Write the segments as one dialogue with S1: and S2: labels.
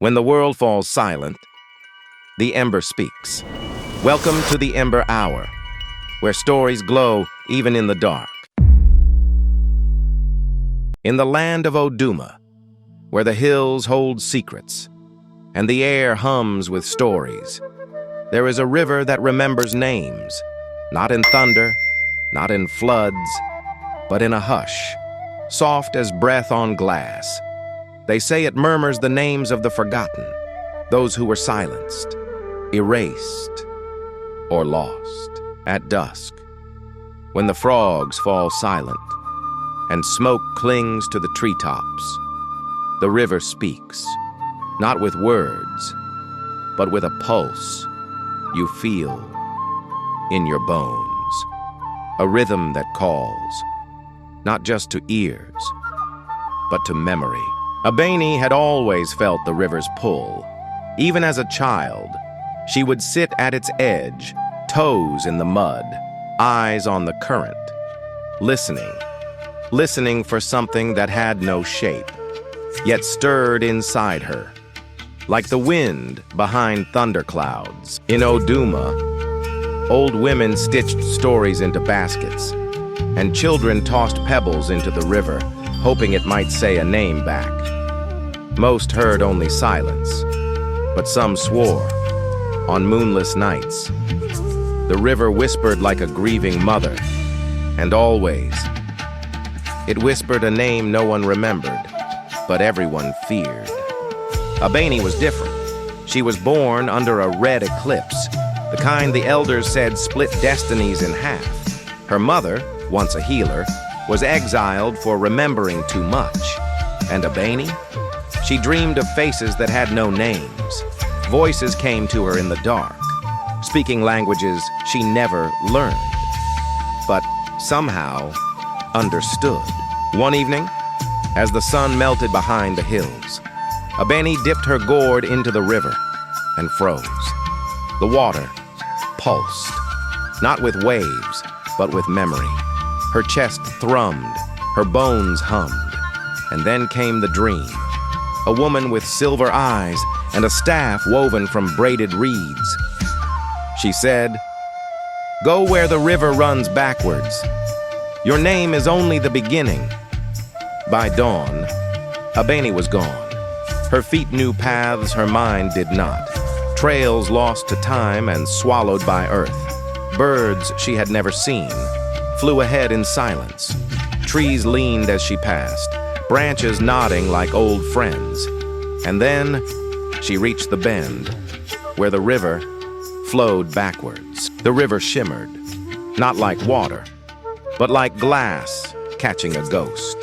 S1: When the world falls silent, the Ember speaks. Welcome to the Ember Hour, where stories glow even in the dark. In the land of Oduma, where the hills hold secrets and the air hums with stories, there is a river that remembers names, not in thunder, not in floods, but in a hush, soft as breath on glass. They say it murmurs the names of the forgotten, those who were silenced, erased, or lost. At dusk, when the frogs fall silent and smoke clings to the treetops, the river speaks, not with words, but with a pulse you feel in your bones, a rhythm that calls, not just to ears, but to memory. Abeni had always felt the river's pull. Even as a child, she would sit at its edge, toes in the mud, eyes on the current, listening for something that had no shape, yet stirred inside her, like the wind behind thunderclouds. In Oduma, old women stitched stories into baskets, and children tossed pebbles into the river, hoping it might say a name back. Most heard only silence, but some swore. On moonless nights, the river whispered like a grieving mother, and always, it whispered a name no one remembered, but everyone feared. Abeni was different. She was born under a red eclipse, the kind the elders said split destinies in half. Her mother, once a healer, was exiled for remembering too much. And Abeni? She dreamed of faces that had no names. Voices came to her in the dark, speaking languages she never learned, but somehow understood. One evening, as the sun melted behind the hills, Abeni dipped her gourd into the river and froze. The water pulsed, not with waves, but with memory. Her chest thrummed, her bones hummed, and then came the dream. A woman with silver eyes and a staff woven from braided reeds. She said, "Go where the river runs backwards. Your name is only the beginning." By dawn, Abeni was gone. Her feet knew paths her mind did not. Trails lost to time and swallowed by earth. Birds she had never seen flew ahead in silence. Trees leaned as she passed, branches nodding like old friends. And then she reached the bend, where the river flowed backwards. The river shimmered, not like water, but like glass catching a ghost.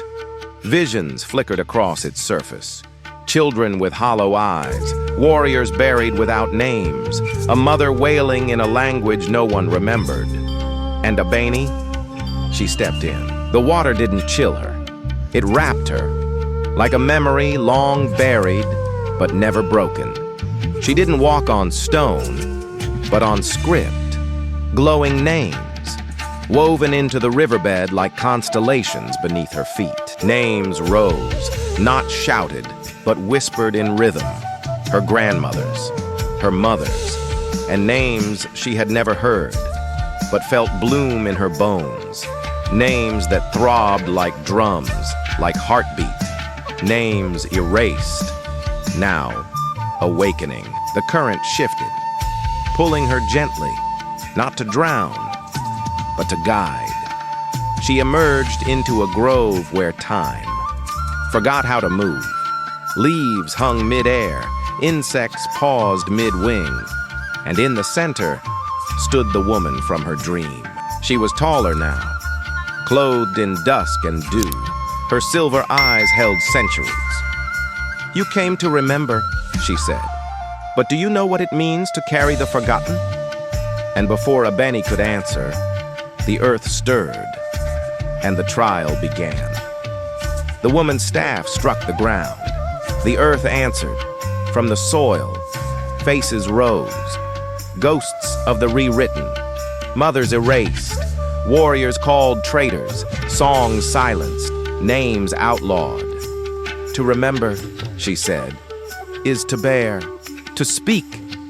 S1: Visions flickered across its surface. Children with hollow eyes, warriors buried without names, a mother wailing in a language no one remembered. And Abeni? She stepped in. The water didn't chill her. It wrapped her, like a memory long buried, but never broken. She didn't walk on stone, but on script, glowing names, woven into the riverbed like constellations beneath her feet. Names rose, not shouted, but whispered in rhythm. Her grandmother's, her mother's, and names she had never heard, but felt bloom in her bones. Names that throbbed like drums, like heartbeat. Names erased, now awakening. The current shifted, pulling her gently, not to drown, but to guide. She emerged into a grove where time forgot how to move. Leaves hung mid-air, insects paused mid-wing, and in the center stood the woman from her dream. She was taller now, clothed in dusk and dew. Her silver eyes held centuries. "You came to remember," she said. "But do you know what it means to carry the forgotten?" And before Abeni could answer, the earth stirred, and the trial began. The woman's staff struck the ground. The earth answered. From the soil, faces rose. Ghosts of the rewritten, mothers erased, warriors called traitors, songs silenced, names outlawed. "To remember," she said, is to bear. To speak,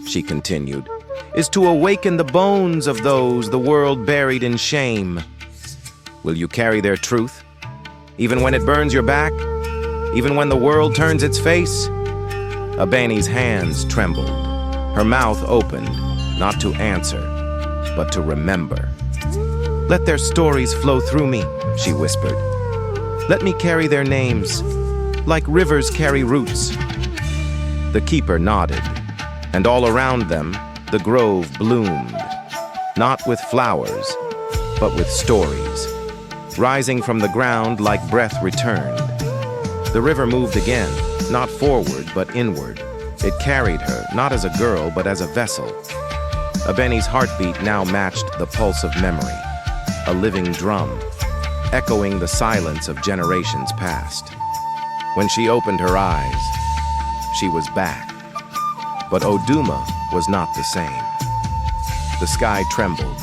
S1: she continued, is to awaken the bones of those the world buried in shame. Will you carry their truth, even when it burns your back, even when the world turns its face? Abeni's hands trembled, her mouth opened, not to answer, but to remember. Let their stories flow through me, she whispered. Let me carry their names, like rivers carry roots. The keeper nodded, and all around them, the grove bloomed, not with flowers, but with stories. Rising from the ground like breath returned. The river moved again, not forward, but inward. It carried her, not as a girl, but as a vessel. Abeni's heartbeat now matched the pulse of memory, a living drum, echoing the silence of generations past. When she opened her eyes, she was back. But Oduma was not the same. The sky trembled.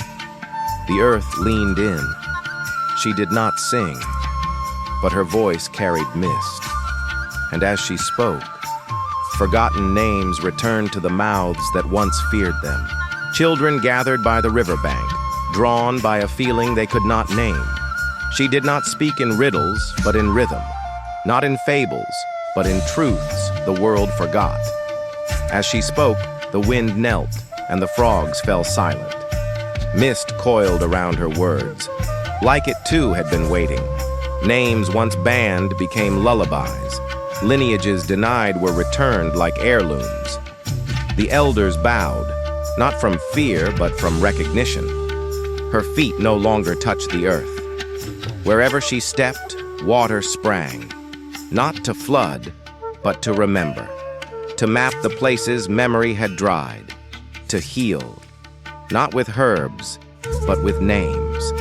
S1: The earth leaned in. She did not sing, but her voice carried mist. And as she spoke, forgotten names returned to the mouths that once feared them. Children gathered by the riverbank, drawn by a feeling they could not name. She did not speak in riddles, but in rhythm. Not in fables, but in truths the world forgot. As she spoke, the wind knelt, and the frogs fell silent. Mist coiled around her words. Like it too had been waiting. Names once banned became lullabies. Lineages denied were returned like heirlooms. The elders bowed, not from fear, but from recognition. Her feet no longer touched the earth. Wherever she stepped, water sprang, not to flood, but to remember, to map the places memory had dried, to heal, not with herbs, but with names.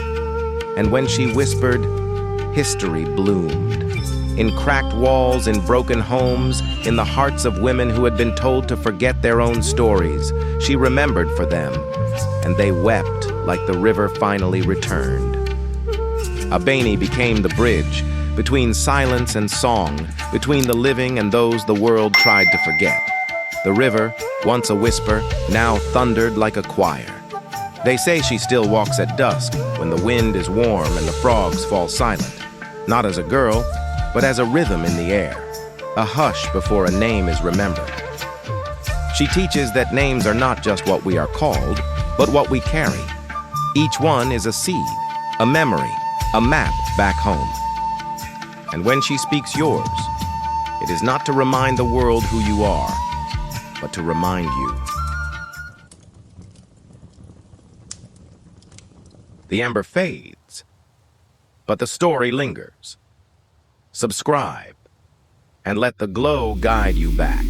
S1: And when she whispered, history bloomed. In cracked walls, in broken homes, in the hearts of women who had been told to forget their own stories, she remembered for them, and they wept like the river finally returned. Abeni became the bridge between silence and song, between the living and those the world tried to forget. The river, once a whisper, now thundered like a choir. They say she still walks at dusk, when the wind is warm and the frogs fall silent, not as a girl, but as a rhythm in the air, a hush before a name is remembered. She teaches that names are not just what we are called, but what we carry. Each one is a seed, a memory, a map back home. And when she speaks yours, it is not to remind the world who you are, but to remind you. The ember fades, but the story lingers. Subscribe, and let the glow guide you back.